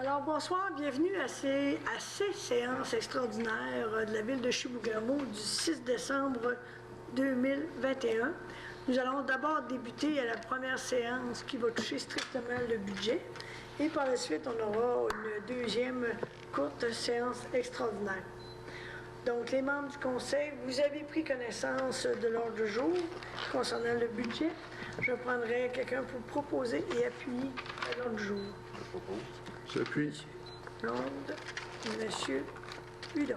Alors, bonsoir, bienvenue à ces séances extraordinaires de la ville de Chibougamau du 6 décembre 2021. Nous allons d'abord débuter à la première séance qui va toucher strictement le budget et par la suite, on aura une deuxième courte séance extraordinaire. Donc, les membres du conseil, vous avez pris connaissance de l'ordre du jour concernant le budget. Je prendrai quelqu'un pour proposer et appuyer l'ordre du jour. Je propose. J'appuie. Blonde, Monsieur Hudon.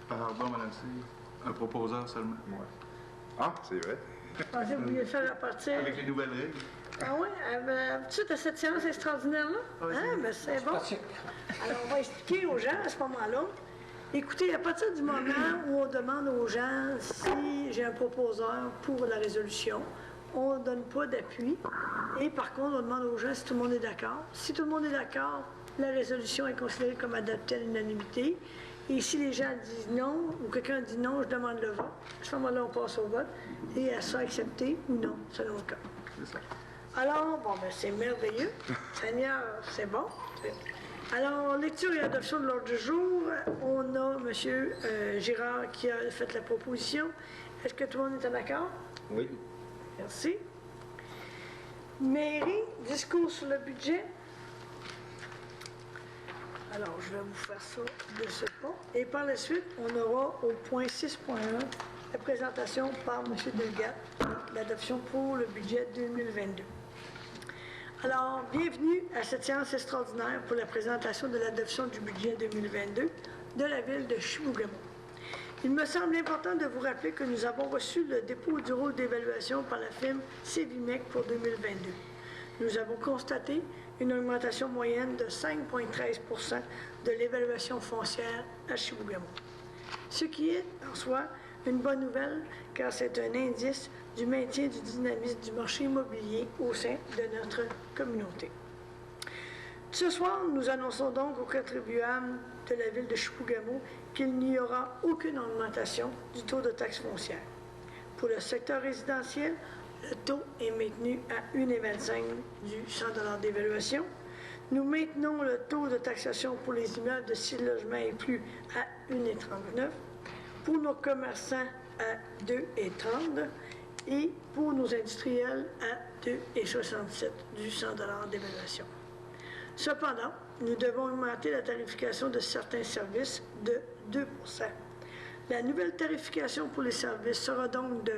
Pardon, madame, c'est un proposeur seulement. Ouais. Ah, c'est vrai. Je pensais que vous vouliez faire à partir... Avec les nouvelles règles. Ah oui? Tout de suite à cette séance extraordinaire-là? Oui, Ah, ben c'est bon. Alors, on va expliquer aux gens à ce moment-là. Écoutez, à partir du moment où on demande aux gens si j'ai un proposeur pour la résolution, on ne donne pas d'appui. Et par contre, on demande aux gens si tout le monde est d'accord. Si tout le monde est d'accord, la résolution est considérée comme adoptée à l'unanimité. Et si les gens disent non, ou quelqu'un dit non, je demande le vote. À ce moment-là, on passe au vote. Et elle sera acceptée ou non, selon le cas. C'est ça. Alors, bon, ben c'est merveilleux. Seigneur, c'est bon. Alors, lecture et adoption de l'ordre du jour. On a M. Girard qui a fait la proposition. Est-ce que tout le monde est en accord? Oui. Merci. Mairie, discours sur le budget. Alors, je vais vous faire ça de ce pas. Et par la suite, on aura au point 6.1 la présentation par M. Delgat, l'adoption pour le budget 2022. Alors, bienvenue à cette séance extraordinaire pour la présentation de l'adoption du budget 2022 de la ville de Chibougamau. Il me semble important de vous rappeler que nous avons reçu le dépôt du rôle d'évaluation par la firme Cévimec pour 2022. Nous avons constaté une augmentation moyenne de 5,13 % de l'évaluation foncière à Chibougamau. Ce qui est, en soi, une bonne nouvelle car c'est un indice du maintien du dynamisme du marché immobilier au sein de notre communauté. Ce soir, nous annonçons donc aux contribuables de la ville de Chibougamau qu'il n'y aura aucune augmentation du taux de taxe foncière. Pour le secteur résidentiel, le taux est maintenu à 1,25 du 100 $ d'évaluation. Nous maintenons le taux de taxation pour les immeubles de 6 logements et plus à 1,39, pour nos commerçants à 2,30 et pour nos industriels à 2,67 du 100 $ d'évaluation. Cependant, nous devons augmenter la tarification de certains services de 2 %. La nouvelle tarification pour les services sera donc de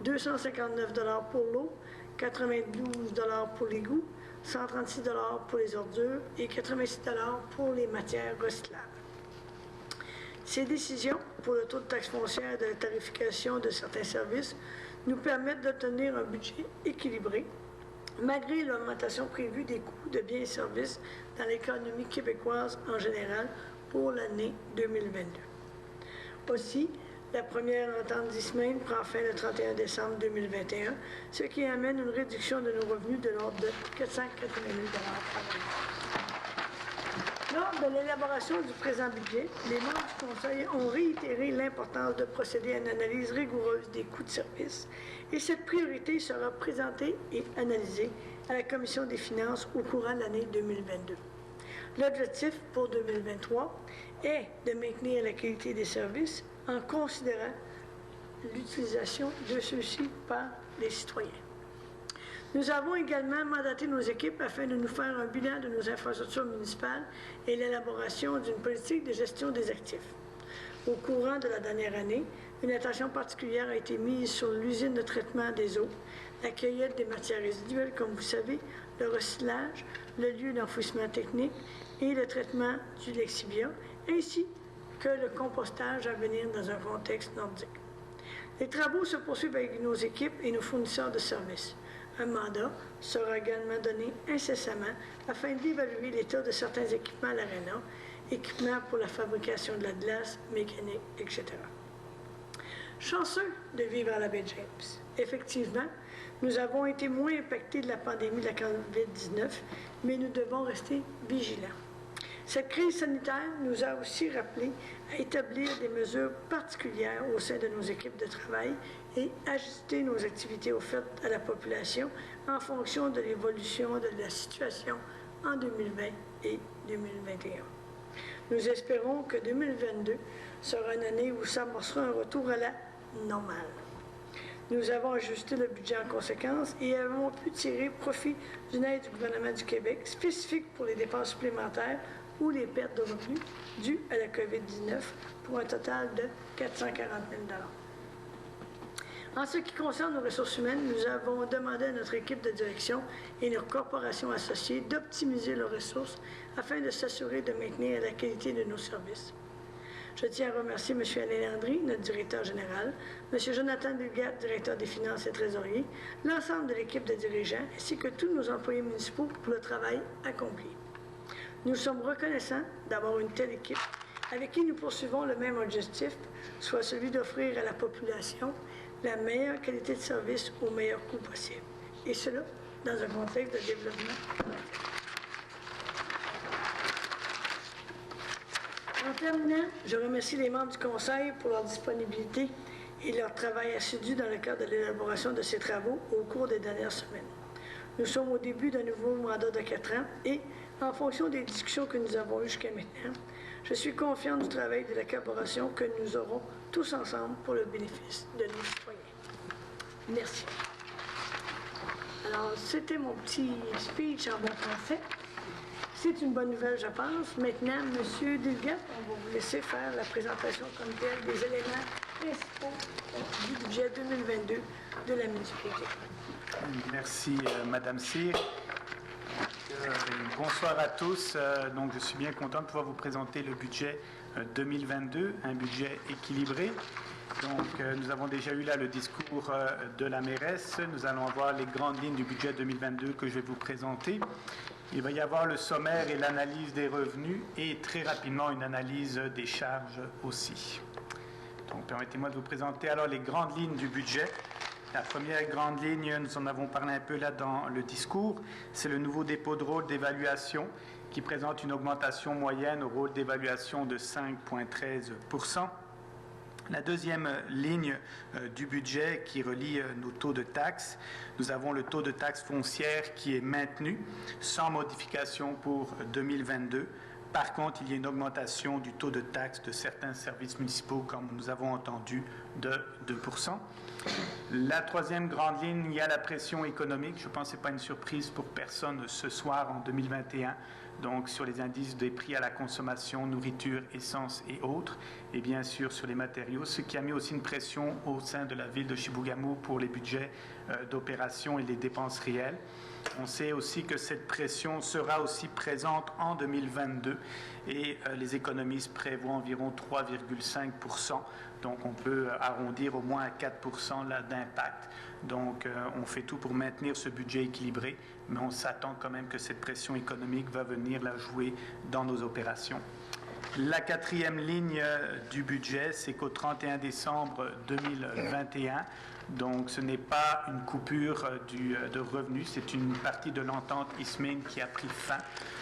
259 $ pour l'eau, 92 $ pour l'égout, 136 $ pour les ordures et 86 $ pour les matières recyclables. Ces décisions pour le taux de taxe foncière et de la tarification de certains services nous permettent d'obtenir un budget équilibré, malgré l'augmentation prévue des coûts de biens et services dans l'économie québécoise en général pour l'année 2022. Aussi, la première entente d'Ismaël prend fin le 31 décembre 2021, ce qui amène une réduction de nos revenus de l'ordre de 480 000 $ par année. Lors de l'élaboration du présent budget, les membres du Conseil ont réitéré l'importance de procéder à une analyse rigoureuse des coûts de service et cette priorité sera présentée et analysée à la Commission des finances au courant de l'année 2022. L'objectif pour 2023 est de maintenir la qualité des services en considérant l'utilisation de ceux-ci par les citoyens. Nous avons également mandaté nos équipes afin de nous faire un bilan de nos infrastructures municipales et l'élaboration d'une politique de gestion des actifs. Au courant de la dernière année, une attention particulière a été mise sur l'usine de traitement des eaux, la cueillette des matières résiduelles, comme vous savez, le recyclage, le lieu d'enfouissement technique et le traitement du lexivia, ainsi que le compostage à venir dans un contexte nordique. Les travaux se poursuivent avec nos équipes et nos fournisseurs de services. Un mandat sera également donné incessamment afin d'évaluer l'état de certains équipements à l'aréna, équipements pour la fabrication de la glace, mécanique, etc. Chanceux de vivre à la baie James. Effectivement, nous avons été moins impactés de la pandémie de la COVID-19, mais nous devons rester vigilants. Cette crise sanitaire nous a aussi rappelé à établir des mesures particulières au sein de nos équipes de travail et ajuster nos activités offertes à la population en fonction de l'évolution de la situation en 2020 et 2021. Nous espérons que 2022 sera une année où s'amorcera un retour à la normale. Nous avons ajusté le budget en conséquence et avons pu tirer profit d'une aide du gouvernement du Québec spécifique pour les dépenses supplémentaires ou les pertes de revenus dues à la COVID-19 pour un total de 440 000 $. En ce qui concerne nos ressources humaines, nous avons demandé à notre équipe de direction et nos corporations associées d'optimiser leurs ressources afin de s'assurer de maintenir la qualité de nos services. Je tiens à remercier M. Alain Landry, notre directeur général, M. Jonathan Delgat, directeur des finances et trésorier, l'ensemble de l'équipe de dirigeants ainsi que tous nos employés municipaux pour le travail accompli. Nous sommes reconnaissants d'avoir une telle équipe avec qui nous poursuivons le même objectif, soit celui d'offrir à la population la meilleure qualité de service au meilleur coût possible, et cela dans un contexte de développement. En terminant, je remercie les membres du Conseil pour leur disponibilité et leur travail assidu dans le cadre de l'élaboration de ces travaux au cours des dernières semaines. Nous sommes au début d'un nouveau mandat de 4 ans et, en fonction des discussions que nous avons eues jusqu'à maintenant, je suis confiant du travail de la collaboration que nous aurons tous ensemble pour le bénéfice de nos citoyens. Merci. Alors, c'était mon petit speech en bon français. C'est une bonne nouvelle, je pense. Maintenant, M. Delgat, on va vous laisser faire la présentation comme telle des éléments principaux du budget 2022 de la municipalité. Merci, Madame Cyr. Bonsoir à tous. Donc, je suis bien content de pouvoir vous présenter le budget 2022, un budget équilibré. Donc, nous avons déjà eu là le discours de la mairesse. Nous allons avoir les grandes lignes du budget 2022 que je vais vous présenter. Il va y avoir le sommaire et l'analyse des revenus et très rapidement une analyse des charges aussi. Donc, permettez-moi de vous présenter alors les grandes lignes du budget. La première grande ligne, nous en avons parlé un peu là dans le discours, c'est le nouveau dépôt de rôle d'évaluation qui présente une augmentation moyenne au rôle d'évaluation de 5,13%. La deuxième ligne du budget qui relie nos taux de taxes, nous avons le taux de taxe foncière qui est maintenu sans modification pour 2022. Par contre, il y a une augmentation du taux de taxe de certains services municipaux, comme nous avons entendu, de 2%. La troisième grande ligne, il y a la pression économique. Je pense que ce n'est pas une surprise pour personne ce soir en 2021. Donc, sur les indices des prix à la consommation, nourriture, essence et autres, et bien sûr sur les matériaux, ce qui a mis aussi une pression au sein de la ville de Chibougamau pour les budgets d'opération et les dépenses réelles. On sait aussi que cette pression sera aussi présente en 2022 et les économistes prévoient environ 3,5%. Donc, on peut arrondir au moins à 4% d'impact. Donc, on fait tout pour maintenir ce budget équilibré, mais on s'attend quand même que cette pression économique va venir la jouer dans nos opérations. La quatrième ligne du budget, c'est qu'au 31 décembre 2021, donc ce n'est pas une coupure de revenus, c'est une partie de l'entente ISMEN qui a pris fin.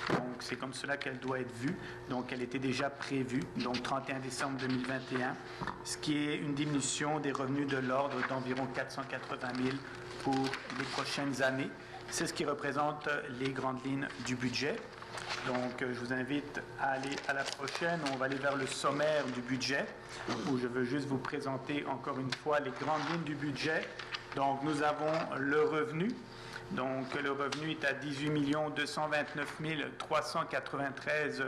Donc c'est comme cela qu'elle doit être vue. Donc elle était déjà prévue, donc 31 décembre 2021, ce qui est une diminution des revenus de l'ordre d'environ 480 000 pour les prochaines années. C'est ce qui représente les grandes lignes du budget. Donc, je vous invite à aller à la prochaine. On va aller vers le sommaire du budget, où je veux juste vous présenter encore une fois les grandes lignes du budget. Donc, nous avons le revenu. Donc, le revenu est à 18 229 393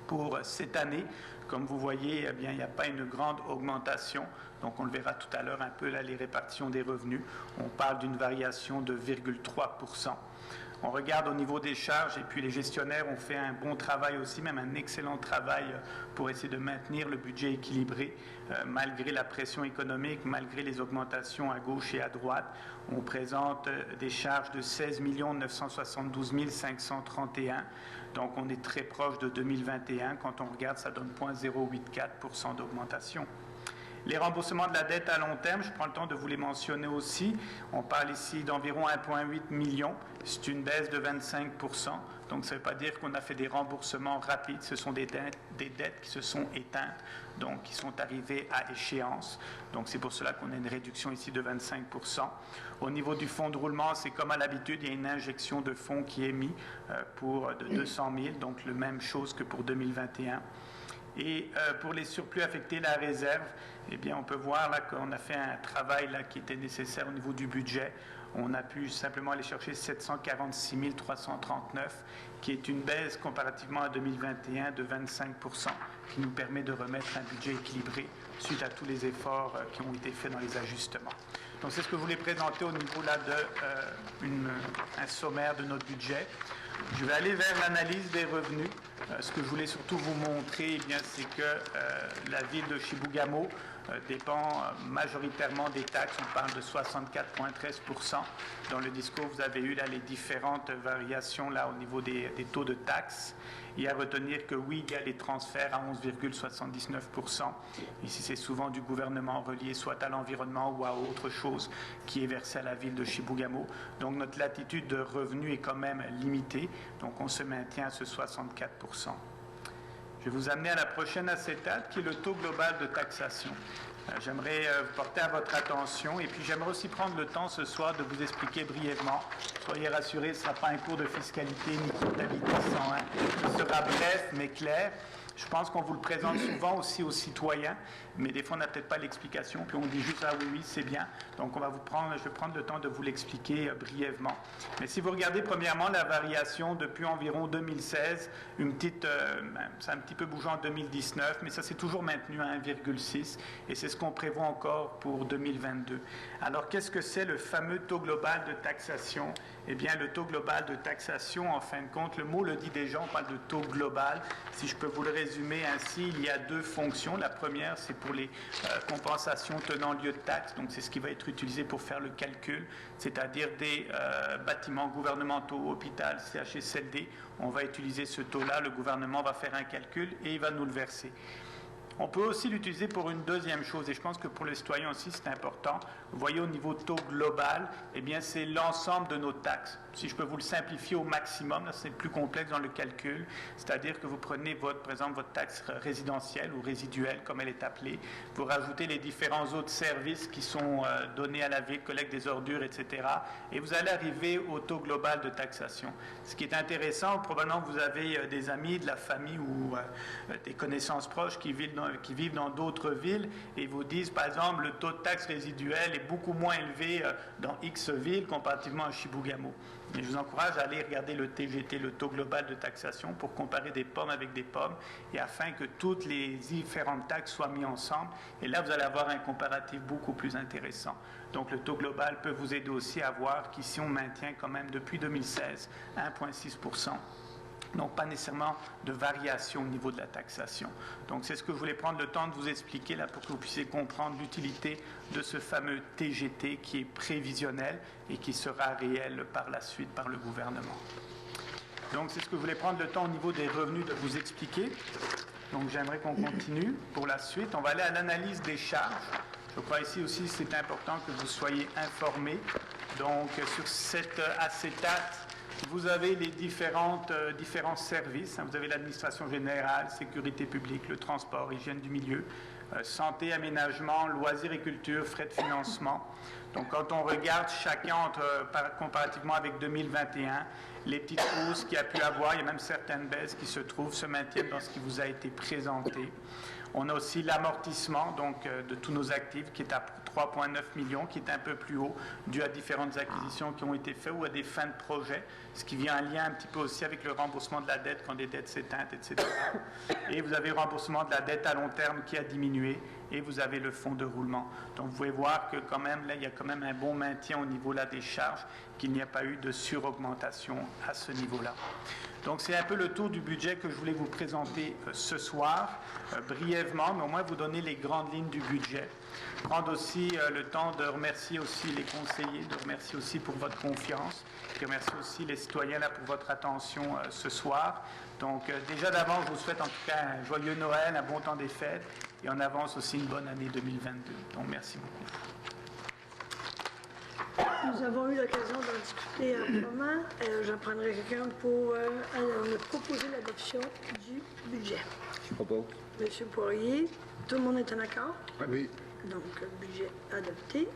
pour cette année. Comme vous voyez, eh bien, il n'y a pas une grande augmentation. Donc, on le verra tout à l'heure un peu là, les répartitions des revenus. On parle d'une variation de 0,3%. On regarde au niveau des charges et puis les gestionnaires ont fait un bon travail aussi, même un excellent travail pour essayer de maintenir le budget équilibré malgré la pression économique, malgré les augmentations à gauche et à droite. On présente des charges de 16 972 531. Donc on est très proche de 2021. Quand on regarde, ça donne 0,084% d'augmentation. Les remboursements de la dette à long terme, je prends le temps de vous les mentionner aussi. On parle ici d'environ 1,8 million. C'est une baisse de 25%. Donc, ça ne veut pas dire qu'on a fait des remboursements rapides. Ce sont des dettes qui se sont éteintes, donc qui sont arrivées à échéance. Donc, c'est pour cela qu'on a une réduction ici de 25%. Au niveau du fonds de roulement, c'est comme à l'habitude, il y a une injection de fonds qui est mise pour de 200 000, donc la même chose que pour 2021. Et pour les surplus affectés, la réserve, eh bien, on peut voir là qu'on a fait un travail là, qui était nécessaire au niveau du budget. On a pu simplement aller chercher 746 339, qui est une baisse comparativement à 2021 de 25%, qui nous permet de remettre un budget équilibré suite à tous les efforts qui ont été faits dans les ajustements. Donc, c'est ce que je voulais présenter au niveau là un sommaire de notre budget. Je vais aller vers l'analyse des revenus. Ce que je voulais surtout vous montrer, eh bien, c'est que la ville de Chibougamau dépend majoritairement des taxes. On parle de 64,13%. Dans le discours, vous avez eu là les différentes variations là, au niveau des taux de taxes. Et à retenir que oui, il y a les transferts à 11,79%. Ici, c'est souvent du gouvernement relié soit à l'environnement ou à autre chose qui est versé à la ville de Chibougamau. Donc, notre latitude de revenus est quand même limitée. Donc, on se maintient à ce 64%. Je vais vous amener à la prochaine acétate, qui est le taux global de taxation. J'aimerais porter à votre attention et puis j'aimerais aussi prendre le temps ce soir de vous expliquer brièvement. Soyez rassurés, ce ne sera pas un cours de fiscalité ni comptabilité 101. Ce sera bref mais clair. Je pense qu'on vous le présente souvent aussi aux citoyens, mais des fois on n'a peut-être pas l'explication, puis on dit juste « ah oui, c'est bien ». Donc je vais prendre le temps de vous l'expliquer brièvement. Mais si vous regardez premièrement la variation depuis environ 2016, ça a un petit peu bougé en 2019, mais ça s'est toujours maintenu à 1,6 et c'est ce qu'on prévoit encore pour 2022. Alors qu'est-ce que c'est le fameux taux global de taxation? Eh bien le taux global de taxation, en fin de compte, le mot le dit déjà, on parle de taux global. Si je peux vous le résumer ainsi, il y a deux fonctions. La première, c'est pour les compensations tenant lieu de taxe, donc c'est ce qui va être utilisé pour faire le calcul, c'est-à-dire des bâtiments gouvernementaux, hôpital, CHSLD. On va utiliser ce taux-là, le gouvernement va faire un calcul et il va nous le verser. On peut aussi l'utiliser pour une deuxième chose, et je pense que pour les citoyens aussi c'est important. Vous voyez au niveau taux global, eh bien c'est l'ensemble de nos taxes. Si je peux vous le simplifier au maximum, là c'est plus complexe dans le calcul, c'est-à-dire que vous prenez par exemple votre taxe résidentielle ou résiduelle comme elle est appelée, vous rajoutez les différents autres services qui sont donnés à la ville, collecte des ordures, etc. Et vous allez arriver au taux global de taxation. Ce qui est intéressant, probablement que vous avez des amis, de la famille ou des connaissances proches qui vivent dans d'autres villes et vous disent par exemple le taux de taxe résiduelle est beaucoup moins élevé dans X villes comparativement à Chibougamau. Et je vous encourage à aller regarder le TGT, le taux global de taxation, pour comparer des pommes avec des pommes et afin que toutes les différentes taxes soient mises ensemble. Et là, vous allez avoir un comparatif beaucoup plus intéressant. Donc, le taux global peut vous aider aussi à voir qu'ici, on maintient quand même depuis 2016 1,6%. Donc, pas nécessairement de variation au niveau de la taxation. Donc, c'est ce que je voulais prendre le temps de vous expliquer là pour que vous puissiez comprendre l'utilité de ce fameux TGT qui est prévisionnel et qui sera réel par la suite par le gouvernement. Donc, c'est ce que je voulais prendre le temps au niveau des revenus de vous expliquer. Donc, j'aimerais qu'on continue pour la suite. On va aller à l'analyse des charges. Je crois ici aussi c'est important que vous soyez informés. Donc, sur cette acétate, vous avez les différents services. Vous avez l'administration générale, sécurité publique, le transport, hygiène du milieu, santé, aménagement, loisirs et culture, frais de financement. Donc, quand on regarde chacun comparativement avec 2021, les petites hausses qu'il y a pu avoir, il y a même certaines baisses qui se maintiennent dans ce qui vous a été présenté. On a aussi l'amortissement de tous nos actifs qui est à 3,9 millions, qui est un peu plus haut, dû à différentes acquisitions qui ont été faites ou à des fins de projet, ce qui vient en lien un petit peu aussi avec le remboursement de la dette quand des dettes s'éteignent, etc. Et vous avez le remboursement de la dette à long terme qui a diminué et vous avez le fonds de roulement. Donc vous pouvez voir que quand même, là, il y a quand même un bon maintien au niveau là, des charges, qu'il n'y a pas eu de suraugmentation à ce niveau-là. Donc c'est un peu le tour du budget que je voulais vous présenter ce soir, brièvement, mais au moins vous donner les grandes lignes du budget. Prendre aussi le temps de remercier aussi les conseillers, de remercier aussi pour votre confiance, et remercier aussi les citoyens là pour votre attention ce soir. Donc déjà d'avance, je vous souhaite en tout cas un joyeux Noël, un bon temps des fêtes, et on avance aussi une bonne année 2022. Donc, merci beaucoup. Nous avons eu l'occasion d'en discuter amplement. J'en prendrai quelqu'un pour me proposer l'adoption du budget. Je propose. Monsieur Poirier, tout le monde est en accord? Oui. Donc, budget adopté.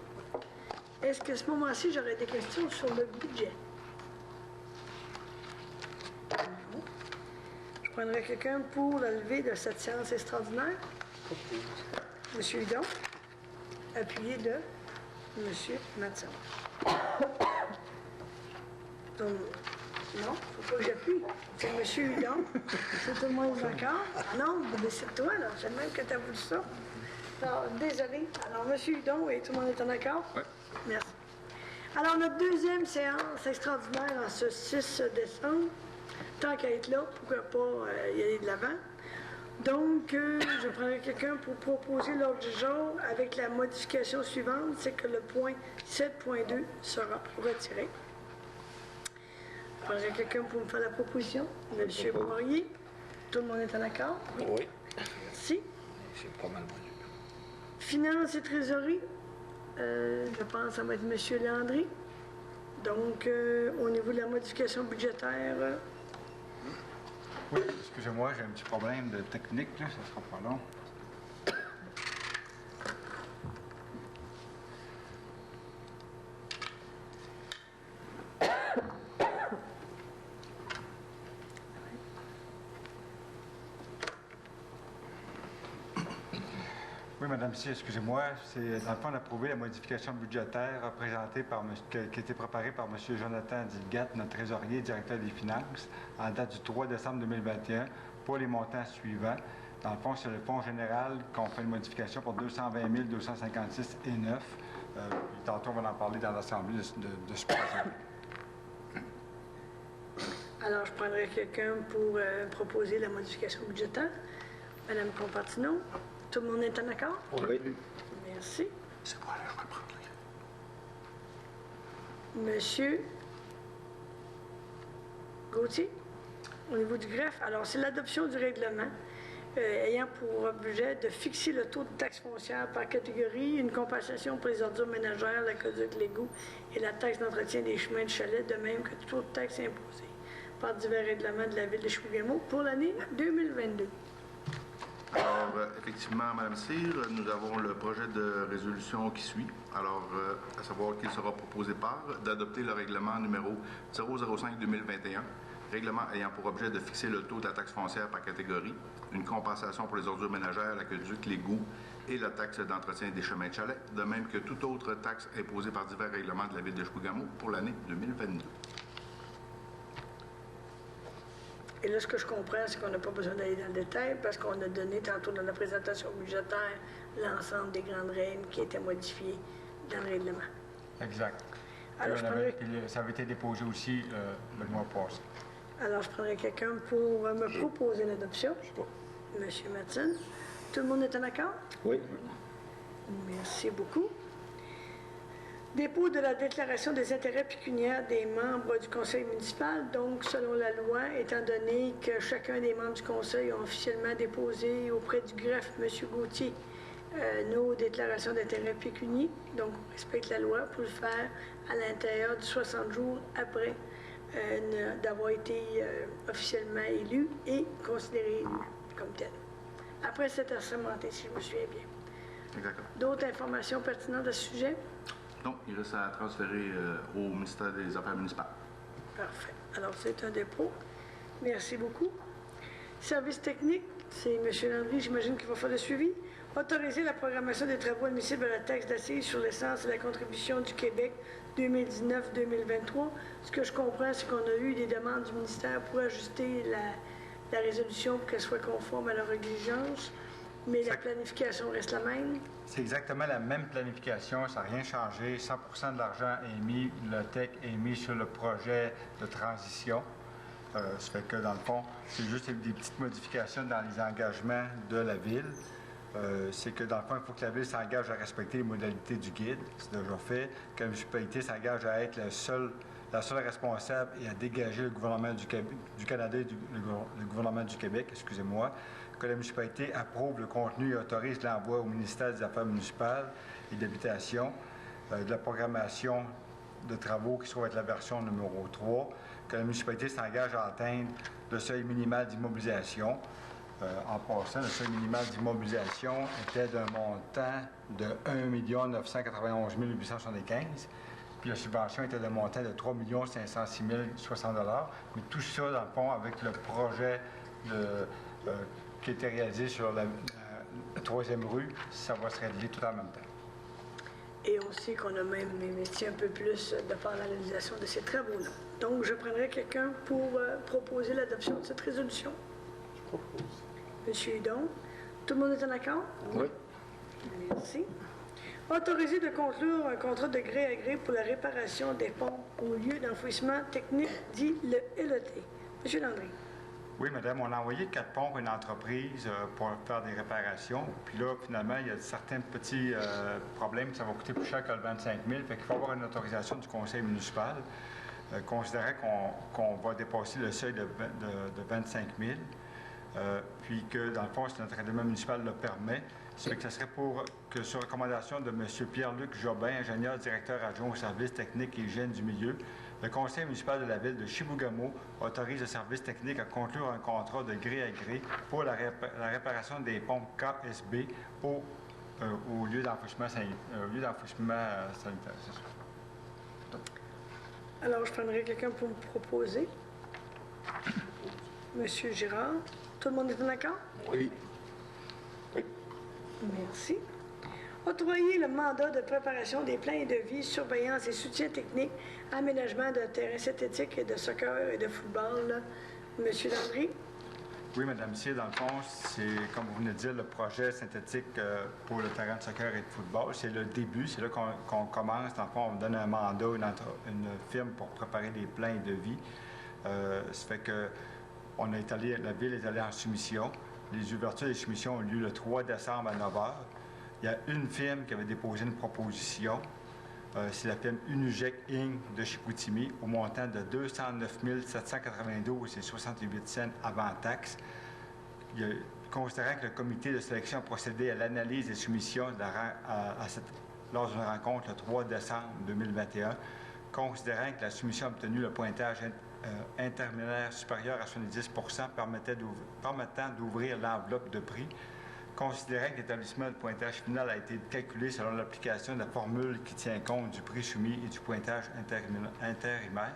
Est-ce qu'à ce moment-ci, j'aurais des questions sur le budget? Non. Je prendrai quelqu'un pour la levée de cette séance extraordinaire. Monsieur Hudon, appuyé de Monsieur Matson. Donc, non, il faut pas que j'appuie. C'est Monsieur Hudon. C'est tout le monde d'accord? Non, c'est toi, là. C'est le même que tu as voulu ça. Alors, désolé. Alors, Monsieur Hudon, et tout le monde est en accord? Oui. Merci. Alors, notre deuxième séance extraordinaire en ce 6 décembre, tant qu'à être là, pourquoi pas y aller de l'avant. Donc, je prendrai quelqu'un pour proposer l'ordre du jour avec la modification suivante, c'est que le point 7.2 sera retiré. Je prendrai quelqu'un pour me faire la proposition. Monsieur Poirier, tout le monde est en accord? Oui. Merci. C'est pas mal mieux. Finances et trésorerie, je pense que ça va être Monsieur Landry. Donc, au niveau de la modification budgétaire, Oui, excusez-moi, j'ai un petit problème de technique, là, ça sera pas long. Oui, Madame Si, excusez-moi, c'est dans le fond d'approuver la modification budgétaire présentée qui a été préparée par M. Jonathan Dilgat, notre trésorier et directeur des finances, en date du 3 décembre 2021, pour les montants suivants. Dans le fond, c'est le fonds général qu'on fait une modification pour 220 256 et 9. Tantôt, on va en parler dans l'Assemblée de ce projet. alors je prendrai quelqu'un pour proposer la modification budgétaire. Madame Compartino, tout le monde est en accord? Oui. Merci. C'est quoi, là, je vais prendre Monsieur Gauthier, au niveau du greffe, alors c'est l'adoption du règlement ayant pour objet de fixer le taux de taxe foncière par catégorie, une compensation pour les ordures ménagères, l'aqueduc, l'égout et la taxe d'entretien des chemins de chalet, de même que tout autre taxe imposée par divers règlements de la Ville de Chibougamau pour l'année 2022. Alors, effectivement, Mme Cyr, nous avons le projet de résolution qui suit. Alors, à savoir qu'il sera proposé par d'adopter le règlement numéro 005-2021, règlement ayant pour objet de fixer le taux de la taxe foncière par catégorie, une compensation pour les ordures ménagères, l'aqueduc, l'égout et la taxe d'entretien des chemins de chalet, de même que toute autre taxe imposée par divers règlements de la Ville de Chibougamau pour l'année 2022. Et là, ce que je comprends, c'est qu'on n'a pas besoin d'aller dans le détail parce qu'on a donné tantôt dans la présentation budgétaire l'ensemble des grandes règles qui étaient modifiées dans le règlement. Exact. Alors, Ça avait été déposé aussi le mois passé. Alors, je prendrai quelqu'un pour me proposer l'adoption. Monsieur Matson. Tout le monde est en accord? Oui. Merci beaucoup. Dépôt de la déclaration des intérêts pécuniaires des membres du conseil municipal. Donc, selon la loi, étant donné que chacun des membres du conseil ont officiellement déposé auprès du greffe, M. Gauthier, nos déclarations d'intérêts pécuniaires. Donc, on respecte la loi pour le faire à l'intérieur de 60 jours après d'avoir été officiellement élu et considéré élu comme tel. Après s'être assermenté, si je me souviens bien. Exactement. D'autres informations pertinentes à ce sujet? Donc, il reste à transférer au ministère des Affaires municipales. Parfait. Alors, c'est un dépôt. Merci beaucoup. Service technique, c'est M. Landry, j'imagine qu'il va faire le suivi. Autoriser la programmation des travaux admissibles à la taxe d'assises sur l'essence et la contribution du Québec 2019-2023. Ce que je comprends, c'est qu'on a eu des demandes du ministère pour ajuster la résolution pour qu'elle soit conforme à leurs exigences, mais la planification reste la même. C'est exactement la même planification, ça n'a rien changé. 100% de l'argent est mis, le TEC est mis sur le projet de transition. Ça fait que, dans le fond, c'est juste des petites modifications dans les engagements de la Ville. C'est que, dans le fond, il faut que la Ville s'engage à respecter les modalités du guide. C'est déjà fait. Que la municipalité s'engage à être la seule responsable et à dégager le gouvernement du Canada et le gouvernement du Québec, excusez-moi, que la municipalité approuve le contenu et autorise l'envoi au ministère des Affaires municipales et de l'Habitation de la programmation de travaux qui se trouve être la version numéro 3, que la municipalité s'engage à atteindre le seuil minimal d'immobilisation. En passant, le seuil minimal d'immobilisation était d'un montant de 1 991 875, puis la subvention était d'un montant de 3 506 060 $. Mais tout ça, dans le fond, avec le projet qui était réalisé sur la 3e rue, ça va se réaliser tout en même temps. Et on sait qu'on a même investi un peu plus de par la réalisation de ces travaux-là. Donc, je prendrai quelqu'un pour proposer l'adoption de cette résolution. Je propose. Monsieur Hudon, tout le monde est en accord? Oui. Merci. Autoriser de conclure un contrat de gré à gré pour la réparation des ponts au lieu d'enfouissement technique, dit le LET. Monsieur Landry. Oui, madame, on a envoyé 4 ponts à une entreprise pour faire des réparations. Puis là, finalement, il y a certains petits problèmes. Ça va coûter plus cher que le 25 000. Fait qu'il faut avoir une autorisation du conseil municipal, considérant qu'on va dépasser le seuil de 25 000. Puis que, dans le fond, si notre règlement municipal le permet, c'est que ce serait pour que, sur recommandation de M. Pierre-Luc Jobin, ingénieur directeur adjoint au service technique et hygiène du milieu, le conseil municipal de la ville de Chibougamau autorise le service technique à conclure un contrat de gré à gré pour la réparation des pompes KSB au lieu d'enfouissement sanitaire. C'est ça. Alors, je prendrai quelqu'un pour me proposer. Monsieur Girard, tout le monde est en accord? Oui. Merci. Octroyer le mandat de préparation des plans et devis, surveillance et soutien technique, aménagement de terrains synthétiques et de soccer et de football. Là. Monsieur Landry? Oui, Madame Cyr, dans le fond, c'est, comme vous venez de dire, le projet synthétique pour le terrain de soccer et de football. C'est le début, c'est là qu'on commence. Dans le fond, on donne un mandat à une firme pour préparer des plans et devis. Ça fait que la ville est allée en soumission. Les ouvertures des soumissions ont lieu le 3 décembre à 9 h. Il y a une firme qui avait déposé une proposition. C'est la firme Unujec Inc. de Chicoutimi au montant de 209 792 et 68 cents avant taxe. Considérant que le comité de sélection a procédé à l'analyse des soumissions lors d'une rencontre le 3 décembre 2021, considérant que la soumission a obtenu le pointage intermédiaire supérieur à 70 permettant d'ouvrir l'enveloppe de prix, considérant que l'établissement de pointage final a été calculé selon l'application de la formule qui tient compte du prix soumis et du pointage intérimaire,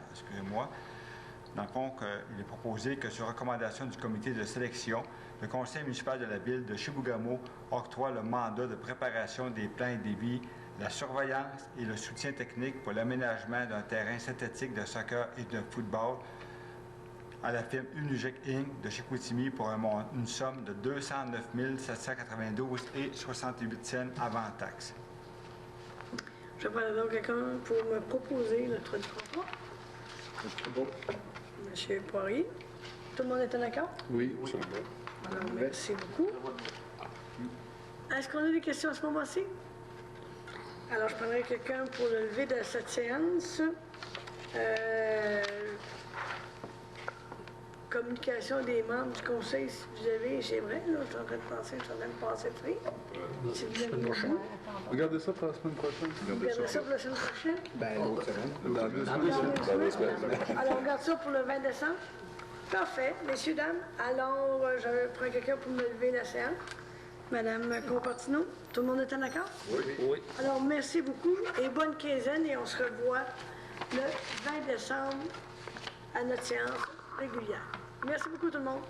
dans le fond, il est proposé que sur recommandation du comité de sélection, le conseil municipal de la ville de Chibougamau octroie le mandat de préparation des plans et devis, la surveillance et le soutien technique pour l'aménagement d'un terrain synthétique de soccer et de football à la firme Unujec Inc. de Chicoutimi pour une somme de 209 792 et 68 cents avant taxe. Je prends donc quelqu'un pour me proposer le train de contrat. Monsieur Poirier, tout le monde est en accord? Oui, c'est bon. Alors, merci beaucoup. Est-ce qu'on a des questions à ce moment-ci? Alors, je prendrai quelqu'un pour le lever de cette séance. Communication des membres du conseil, si vous avez, j'aimerais, là, je suis en train de penser, je suis en train de passer de free. Si vous avez beaucoup. Regardez ça pour la semaine prochaine. Vous gardez ça pour la semaine prochaine? Ben, l'autre semaine. Dans 2 semaines. Alors, on garde ça pour le 20 décembre. Parfait. Messieurs, dames, alors, je prends quelqu'un pour me lever la séance. Madame Compartino, tout le monde est en accord? Oui. Alors, merci beaucoup et bonne quinzaine et on se revoit le 20 décembre à notre séance régulière. Merci beaucoup tout le monde.